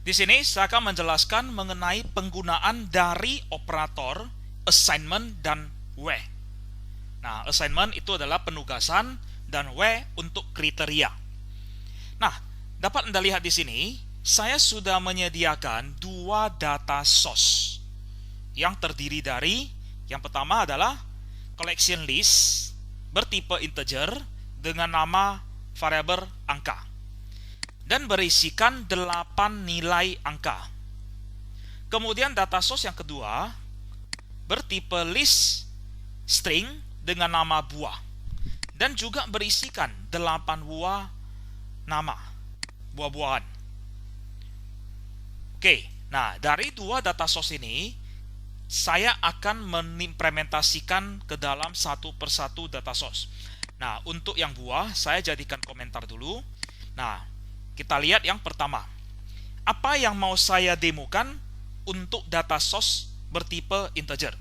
Di sini saya akan menjelaskan mengenai penggunaan dari operator assignment dan where. Nah, assignment itu adalah penugasan dan where untuk kriteria. Nah, dapat Anda lihat di sini, saya sudah menyediakan dua data source yang terdiri dari yang pertama adalah collection list bertipe integer dengan nama variabel angka dan berisikan 8 nilai angka. Kemudian data source yang kedua bertipe list string dengan nama buah dan juga berisikan 8 buah nama, buah-buahan. Oke, nah dari dua data source ini saya akan mengimplementasikan ke dalam satu persatu data source. Nah, untuk yang buah saya jadikan komentar dulu. Nah, kita lihat yang pertama. Apa yang mau saya demokan untuk data source bertipe integer?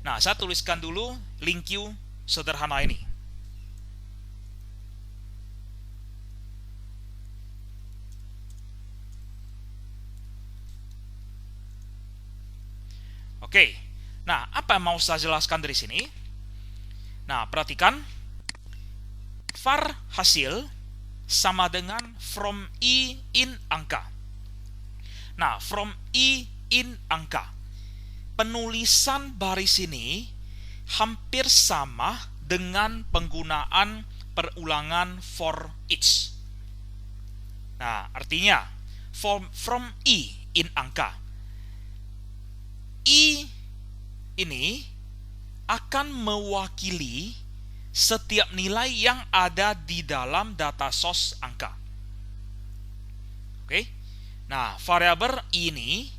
Nah, saya tuliskan dulu link queue sederhana ini. Oke. Nah, apa yang mau saya jelaskan dari sini? Nah, perhatikan. Var hasil sama dengan from i in angka. Nah, from i in angka. Penulisan baris ini hampir sama dengan penggunaan perulangan for each. Nah, artinya from i in angka. I ini akan mewakili setiap nilai yang ada di dalam data source angka. Oke. Nah, variabel ini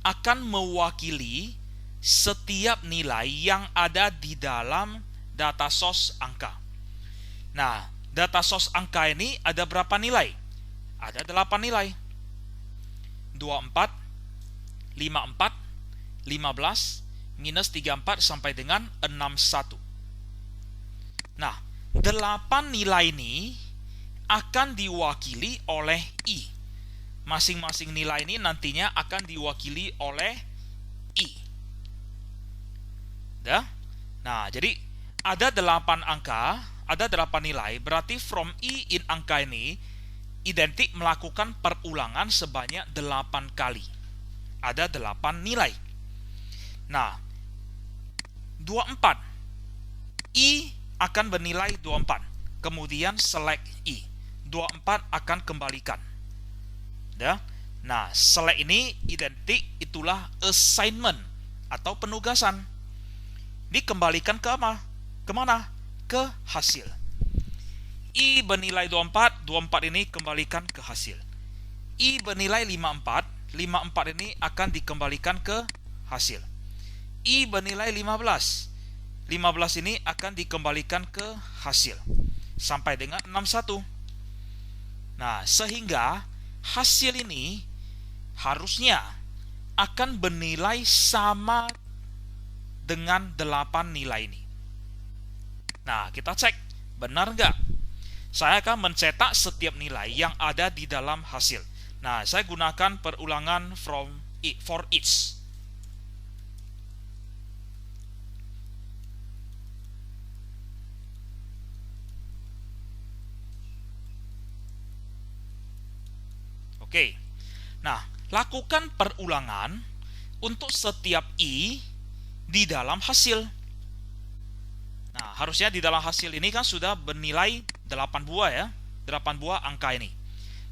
akan mewakili setiap nilai yang ada di dalam data source angka. Nah, data source angka ini ada berapa nilai? Ada 8 nilai. 24, 54, 15, minus 34 sampai dengan 61. Nah, 8 nilai ini akan diwakili oleh i. Masing-masing nilai ini nantinya akan diwakili oleh i. Nah, jadi ada 8 angka, ada 8 nilai, berarti from i in angka ini identik melakukan perulangan sebanyak 8 kali. Ada 8 nilai. Nah, 24. I akan bernilai 24. Kemudian select i. 24 akan kembalikan. Nah, select ini identik itulah assignment atau penugasan. Dikembalikan ke apa? Kemana? Ke hasil. I bernilai 24, 24 ini kembalikan ke hasil. I bernilai 54, 54 ini akan dikembalikan ke hasil. I bernilai 15, 15 ini akan dikembalikan ke hasil sampai dengan 61. Nah, sehingga hasil ini harusnya akan bernilai sama dengan 8 nilai ini. Nah, kita cek benar nggak? Saya akan mencetak setiap nilai yang ada di dalam hasil. Nah, saya gunakan perulangan for each. Oke. Nah, lakukan perulangan untuk setiap i di dalam hasil. Nah, harusnya di dalam hasil ini kan sudah bernilai 8 buah ya. 8 buah angka ini.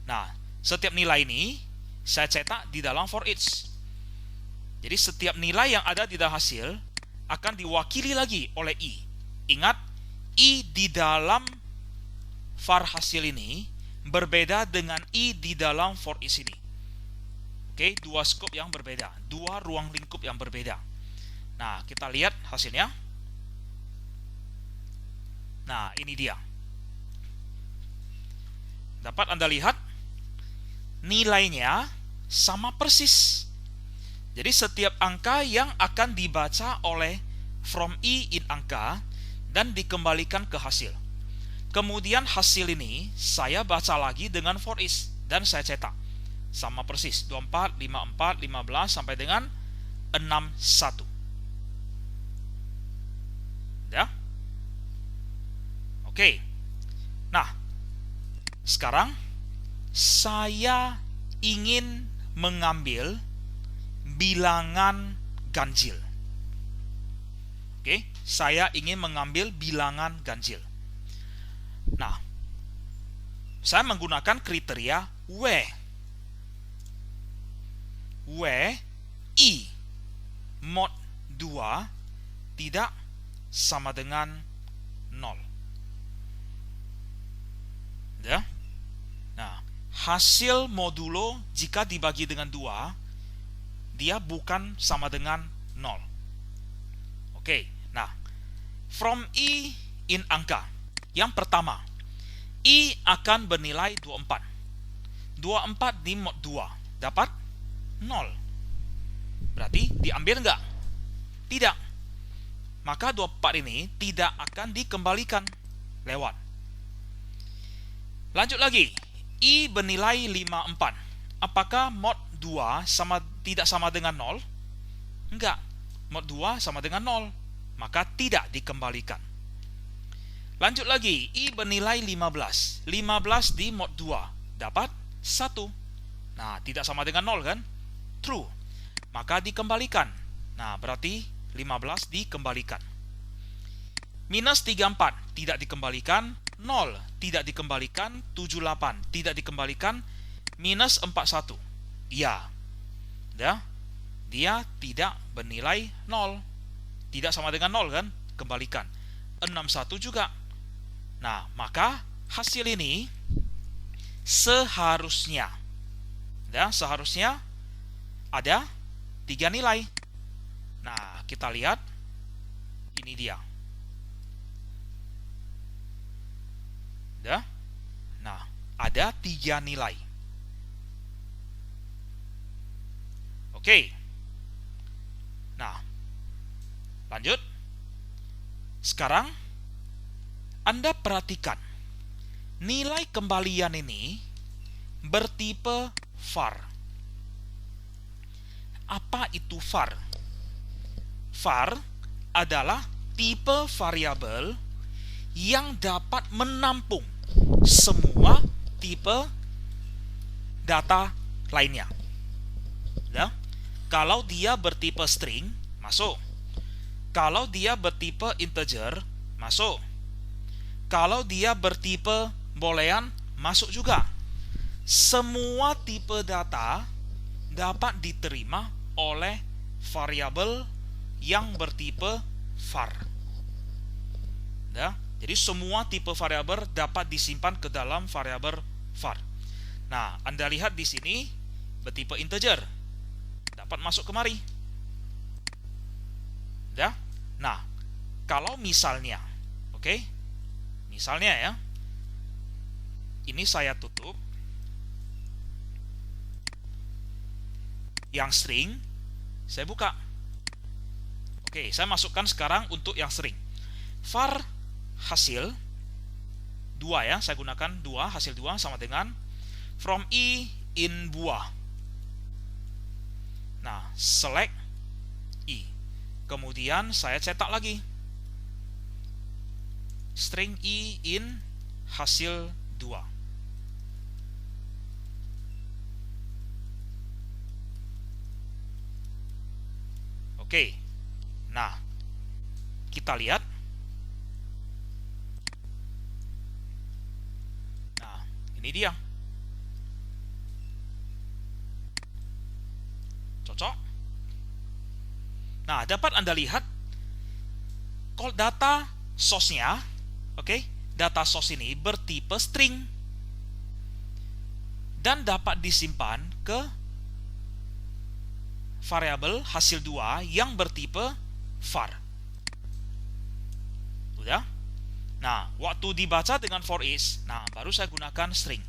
Nah, setiap nilai ini saya cetak di dalam for each. Jadi setiap nilai yang ada di dalam hasil akan diwakili lagi oleh i. Ingat, i di dalam var hasil ini berbeda dengan i di dalam for each ini. Oke, dua scope yang berbeda, dua ruang lingkup yang berbeda. Nah, kita lihat hasilnya. Nah, ini dia. Dapat Anda lihat nilainya sama persis. Jadi setiap angka yang akan dibaca oleh from i in angka dan dikembalikan ke hasil. Kemudian hasil ini saya baca lagi dengan for each dan saya cetak. sama persis 24, 54, 15 sampai dengan 61. Ya. Oke. Nah, sekarang saya ingin mengambil bilangan ganjil. Oke, saya ingin mengambil bilangan ganjil. Nah, saya menggunakan kriteria where I mod 2 tidak sama dengan 0. Ya. Nah, hasil modulo jika dibagi dengan 2, dia bukan sama dengan 0. Oke, nah, from I in angka. Yang pertama, I akan bernilai 24. 24 di mod 2 dapat 0. Berarti diambil enggak? Tidak. Maka 24 ini tidak akan dikembalikan lewat. Lanjut lagi. I bernilai 54. Apakah mod 2 tidak sama dengan 0? Enggak. Mod 2 sama dengan 0. Maka tidak dikembalikan. Lanjut lagi. I bernilai 15. 15 di mod 2 dapat 1. Nah, tidak sama dengan 0 kan? True. Maka dikembalikan. Nah, berarti 15 dikembalikan. Minus 34 tidak dikembalikan. 0 tidak dikembalikan. 78 tidak dikembalikan. Minus 41. Ya. Dia tidak bernilai 0. Tidak sama dengan 0 kan? Kembalikan. 61 juga. Nah, maka hasil ini seharusnya ada 3 nilai. Nah, kita lihat. Ini dia. Nah, ada 3 nilai. Oke. Nah, lanjut. Sekarang Anda perhatikan. Nilai kembalian ini bertipe var. Apa itu var? Var adalah tipe variabel yang dapat menampung semua tipe data lainnya. Ya. Kalau dia bertipe string, masuk. Kalau dia bertipe integer, masuk. Kalau dia bertipe boolean, masuk juga. Semua tipe data dapat diterima oleh variabel yang bertipe var. Ya. Jadi semua tipe variabel dapat disimpan ke dalam variabel var. Nah, Anda lihat di sini bertipe integer dapat masuk kemari. Ya. Nah, kalau misalnya, oke, misalnya ya, ini saya tutup. Yang string saya buka. Oke, saya masukkan sekarang untuk yang string. Var hasil 2 ya, saya gunakan 2, hasil 2 sama dengan from I in buah. Nah, select I. Kemudian saya cetak lagi. String I in hasil 2. Oke. Nah, kita lihat. Nah, ini dia. Cocok? Nah, dapat Anda lihat kalau data source-nya, oke, data source ini bertipe string dan dapat disimpan ke variabel hasil 2 yang bertipe var. Udah? Nah, waktu dibaca dengan for each, nah baru saya gunakan string.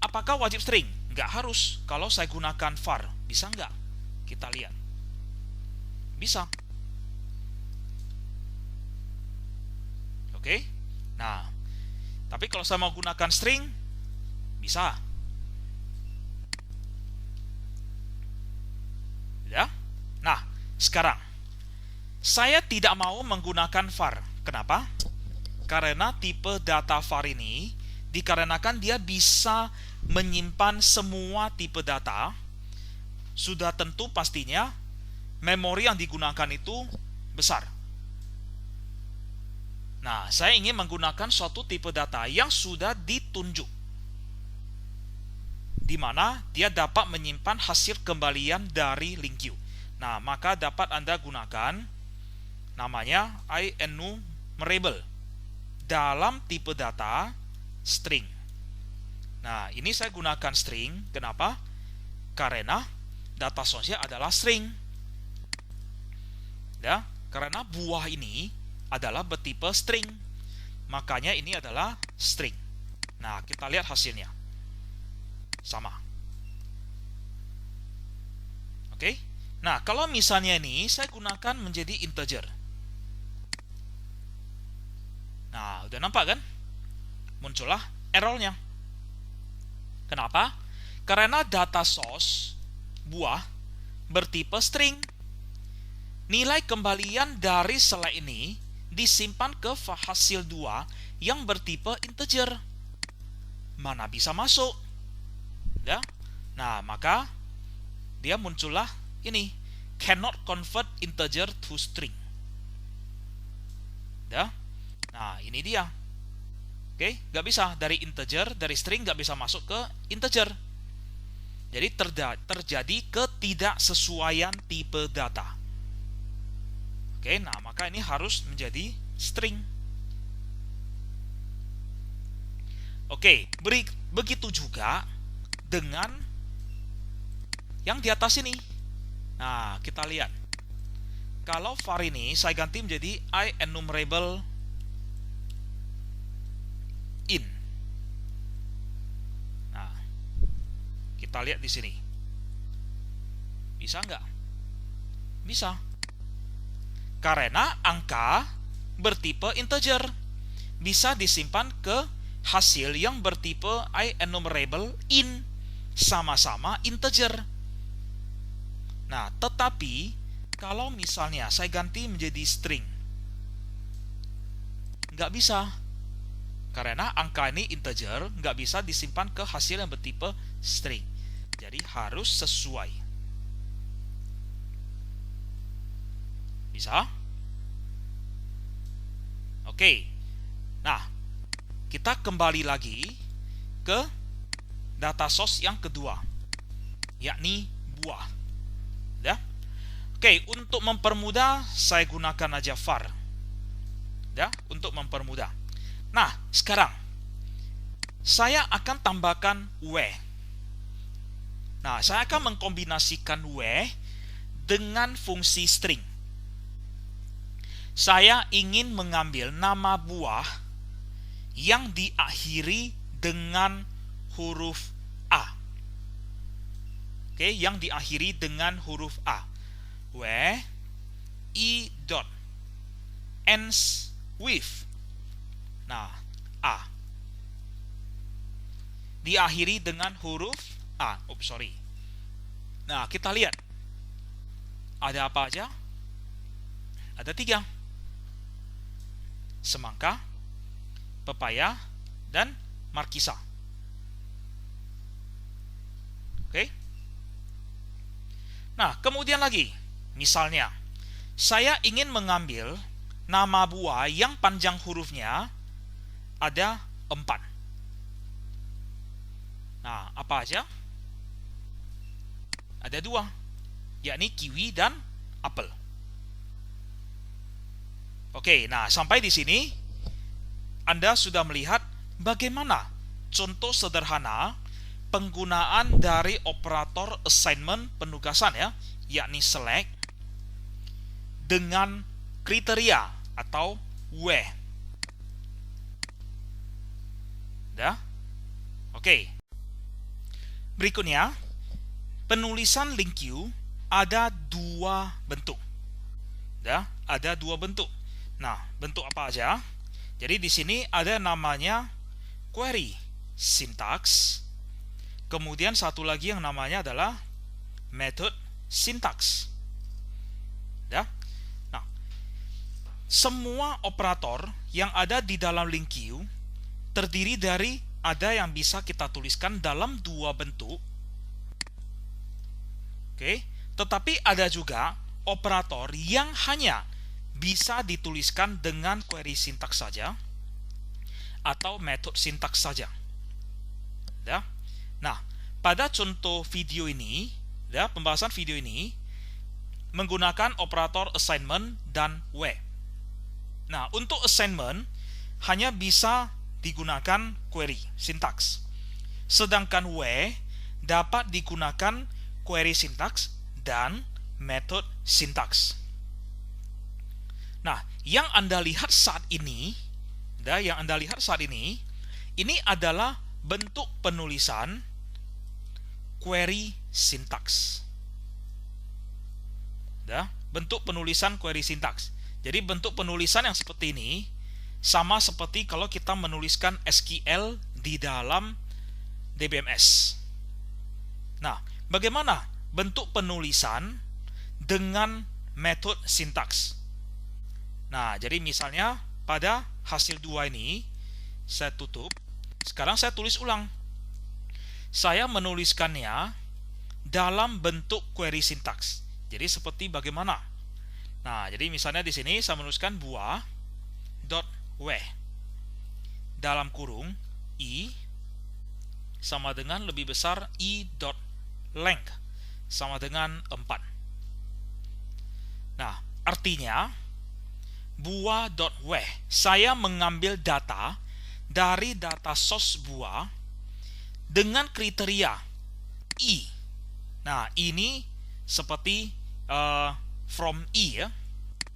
Apakah wajib string? Nggak harus. Kalau saya gunakan var, bisa nggak? Kita lihat. Bisa. Oke. Nah, tapi kalau saya mau gunakan string, bisa. sekarang saya tidak mau menggunakan var. Kenapa? Karena tipe data var ini dikarenakan dia bisa menyimpan semua tipe data. Sudah tentu pastinya memori yang digunakan itu besar. Nah, saya ingin menggunakan suatu tipe data yang sudah ditunjuk, di mana dia dapat menyimpan hasil kembalian dari link queue. Nah, maka dapat Anda gunakan namanya IEnumerable dalam tipe data string. Nah, ini saya gunakan string. Kenapa? Karena data source-nya adalah string. Ya, karena buah ini adalah bertipe string. Makanya ini adalah string. Nah, kita lihat hasilnya. Sama. Oke. Nah, kalau misalnya ini saya gunakan menjadi integer. Nah, udah nampak kan? Muncullah errornya. Kenapa? Karena data source buah bertipe string. Nilai kembalian dari sela ini disimpan ke hasil 2 yang bertipe integer. Mana bisa masuk? Ya. Nah, maka dia muncullah ini, cannot convert integer to string. Ya. Nah, ini dia. Oke, nggak bisa dari integer, dari string nggak bisa masuk ke integer. Jadi terjadi ketidaksesuaian tipe data. Oke, nah maka ini harus menjadi string. Oke, begitu juga dengan yang di atas ini. Nah, kita lihat. Kalau var ini saya ganti menjadi IEnumerable in. Nah, kita lihat di sini. Bisa nggak? Bisa. Karena angka bertipe integer bisa disimpan ke hasil yang bertipe IEnumerable in, sama-sama integer. Nah, tetapi kalau misalnya saya ganti menjadi string, nggak bisa. Karena angka ini integer, nggak bisa disimpan ke hasil yang bertipe string. Jadi harus sesuai. Bisa? Oke. Nah, kita kembali lagi ke data source yang kedua, yakni buah. Ya. Oke, untuk mempermudah saya gunakan aja var. Ya, untuk mempermudah. Nah, sekarang saya akan tambahkan w. Nah, saya akan mengkombinasikan w dengan fungsi string. Saya ingin mengambil nama buah yang diakhiri dengan huruf A. Oke, yang diakhiri dengan huruf A. W I dot ends with. Nah, A. Diakhiri dengan huruf A. Nah, kita lihat. Ada apa aja? Ada 3. Semangka, pepaya, dan markisa. Oke. Nah, kemudian lagi, misalnya, saya ingin mengambil nama buah yang panjang hurufnya ada 4. Nah, apa aja? Ada 2, yakni kiwi dan apel. Oke, nah sampai di sini Anda sudah melihat bagaimana contoh sederhana penggunaan dari operator assignment penugasan ya, yakni select dengan kriteria atau W. Ya. Oke. Berikutnya, penulisan link queue ada 2 bentuk. Ya, ada 2 bentuk. Nah, bentuk apa aja? Jadi di sini ada namanya query syntax. Kemudian satu lagi yang namanya adalah method syntax. semua operator yang ada di dalam link queue terdiri dari ada yang bisa kita tuliskan dalam dua bentuk. Oke, tetapi ada juga operator yang hanya bisa dituliskan dengan query sintaks saja atau metode sintaks saja. Ya. Nah, pada contoh video ini, ya, pembahasan video ini menggunakan operator assignment dan where. Nah, untuk assignment hanya bisa digunakan query sintaks. Sedangkan where dapat digunakan query sintaks dan metode sintaks. Nah, yang Anda lihat saat ini, ini adalah bentuk penulisan query sintaks. Bentuk penulisan query sintaks. Jadi bentuk penulisan yang seperti ini sama seperti kalau kita menuliskan SQL di dalam DBMS. Nah, bagaimana bentuk penulisan dengan metode sintaks? Nah, jadi misalnya pada hasil 2 ini saya tutup. Sekarang saya tulis ulang. Saya menuliskannya dalam bentuk query sintaks. Jadi seperti bagaimana? Nah, jadi misalnya di sini saya menuliskan buah dot where dalam kurung i sama dengan lebih besar i dot length sama dengan 4. Nah, artinya buah dot where saya mengambil data dari data source buah dengan kriteria i. Nah, ini seperti from i, ya.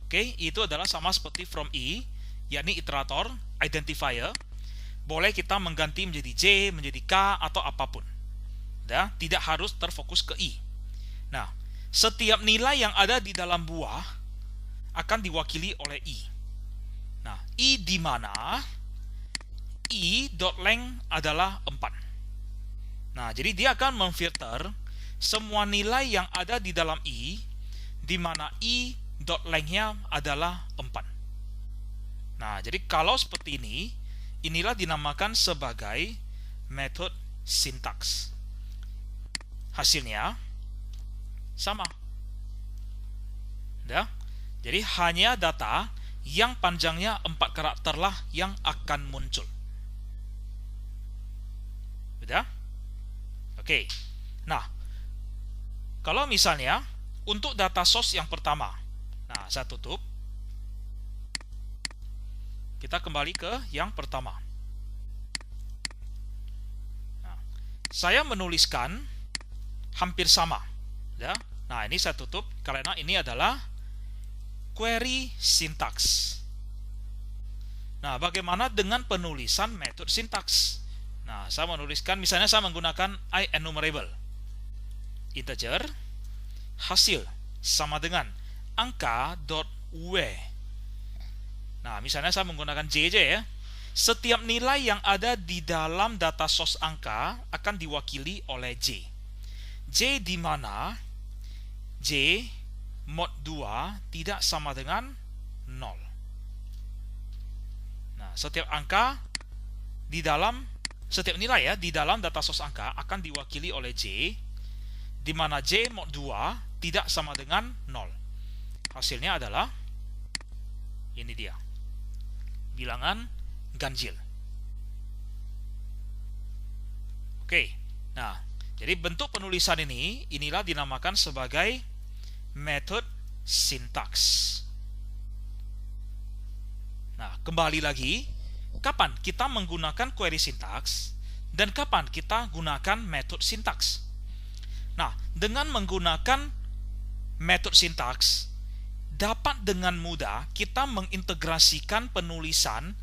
Oke, itu adalah sama seperti from i, yakni iterator, identifier. Boleh kita mengganti menjadi J, menjadi K, atau apapun. Ya, tidak harus terfokus ke i. Nah, setiap nilai yang ada di dalam buah akan diwakili oleh i. Nah, i di mana i.length adalah 4. Nah, jadi dia akan memfilter semua nilai yang ada di dalam i, di mana i.length-nya adalah 4. Nah, jadi kalau seperti ini, inilah dinamakan sebagai metode sintaks. Hasilnya sama. Ya. Jadi hanya data yang panjangnya 4 karakter lah yang akan muncul. Sudah? Oke. Nah, kalau misalnya untuk data source yang pertama, nah, saya tutup. Kita kembali ke yang pertama. Nah, saya menuliskan hampir sama. Ya. Nah, ini saya tutup karena ini adalah query sintaks. Nah, bagaimana dengan penulisan metode sintaks? Nah, saya menuliskan, misalnya saya menggunakan IEnumerable. Integer, hasil, sama dengan angka.where. Nah, misalnya saya menggunakan JJ, ya. Setiap nilai yang ada di dalam data source angka akan diwakili oleh J. J di mana J mod 2 tidak sama dengan 0. Nah, setiap nilai, ya, di dalam data source angka akan diwakili oleh J, di mana J mod 2 tidak sama dengan 0. Hasilnya adalah ini dia. Bilangan ganjil. Oke. Nah, jadi bentuk penulisan inilah dinamakan sebagai metode sintaks. Nah, kembali lagi, kapan kita menggunakan query sintaks dan kapan kita gunakan metode sintaks? Nah, dengan menggunakan metode sintaks, dapat dengan mudah kita mengintegrasikan penulisan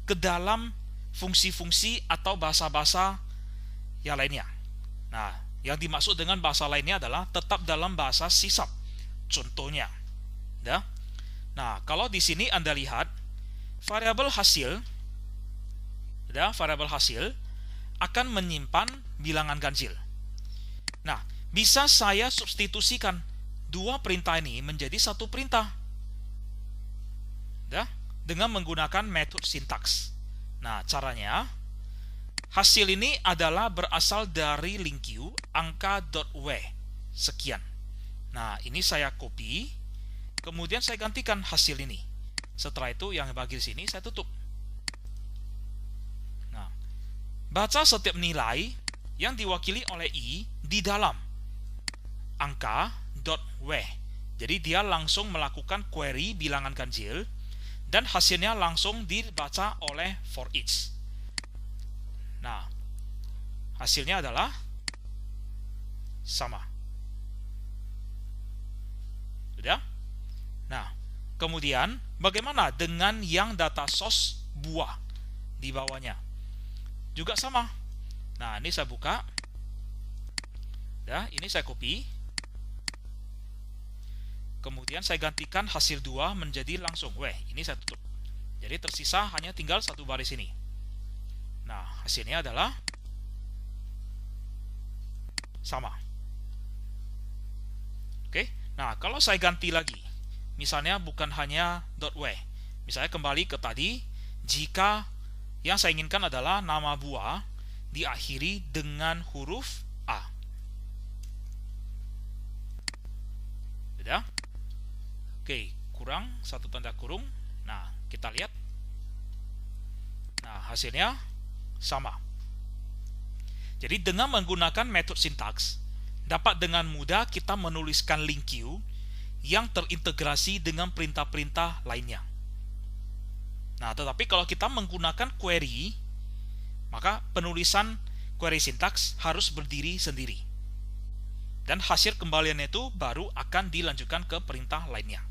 ke dalam fungsi-fungsi atau bahasa-bahasa yang lainnya. Nah, yang dimaksud dengan bahasa lainnya adalah tetap dalam bahasa C#. Contohnya, ya. Nah, kalau di sini Anda lihat variabel hasil, ya, variabel hasil akan menyimpan bilangan ganjil. Nah, bisa saya substitusikan dua perintah ini menjadi satu perintah. Ya, dengan menggunakan metode sintaks. Nah, caranya hasil ini adalah berasal dari link Q angka.w sekian. Nah, ini saya copy, kemudian saya gantikan hasil ini. Setelah itu yang bagian sini saya tutup. Nah, baca setiap nilai yang diwakili oleh I di dalam angka.w. Jadi dia langsung melakukan query bilangan ganjil dan hasilnya langsung dibaca oleh for each. Nah, hasilnya adalah sama. Sudah? Nah, kemudian bagaimana dengan yang data source buah di bawahnya? Juga sama. Nah, ini saya buka. Ya, ini saya copy. Kemudian saya gantikan hasil 2 menjadi langsung W. Ini saya tutup. Jadi tersisa hanya tinggal satu baris ini. Nah, hasilnya adalah sama. Oke. Nah, kalau saya ganti lagi, misalnya bukan hanya .w. Misalnya kembali ke tadi, jika yang saya inginkan adalah nama buah diakhiri dengan huruf A. Sudah? Oke, kurang satu tanda kurung. Nah, kita lihat. Nah, hasilnya sama. Jadi dengan menggunakan metode sintaks, dapat dengan mudah kita menuliskan link Q yang terintegrasi dengan perintah-perintah lainnya. Nah, tetapi kalau kita menggunakan query, maka penulisan query sintaks harus berdiri sendiri. Dan hasil kembaliannya itu baru akan dilanjutkan ke perintah lainnya.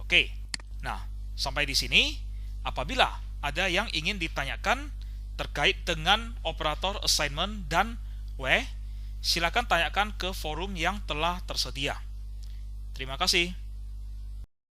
Oke, nah sampai di sini. Apabila ada yang ingin ditanyakan terkait dengan operator assignment dan W, silakan tanyakan ke forum yang telah tersedia. Terima kasih.